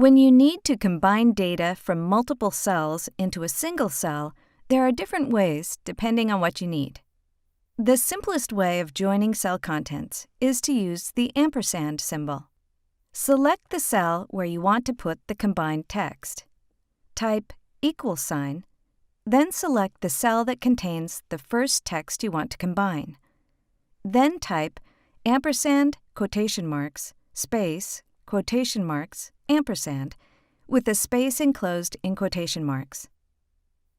When you need to combine data from multiple cells into a single cell, there are different ways depending on what you need. The simplest way of joining cell contents is to use the ampersand symbol. Select the cell where you want to put the combined text. Type =, then select the cell that contains the first text you want to combine. Then type ampersand, quotation marks, space, quotation marks, ampersand, with a space enclosed in quotation marks.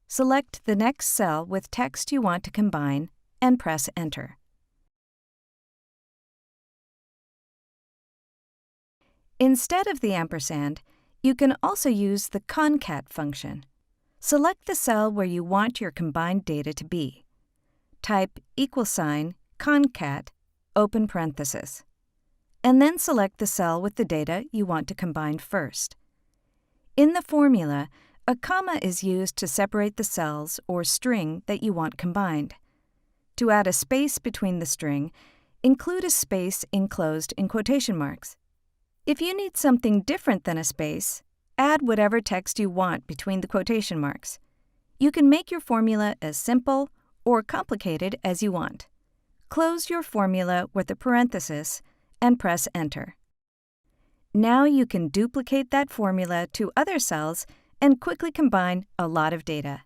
Select the next cell with text you want to combine and press Enter. Instead of the ampersand, you can also use the CONCAT function. Select the cell where you want your combined data to be. Type =CONCAT, open parenthesis, and then select the cell with the data you want to combine first. In the formula, a comma is used to separate the cells or string that you want combined. To add a space between the string, include a space enclosed in quotation marks. If you need something different than a space, add whatever text you want between the quotation marks. You can make your formula as simple or complicated as you want. Close your formula with a parenthesis and press Enter. Now you can duplicate that formula to other cells and quickly combine a lot of data.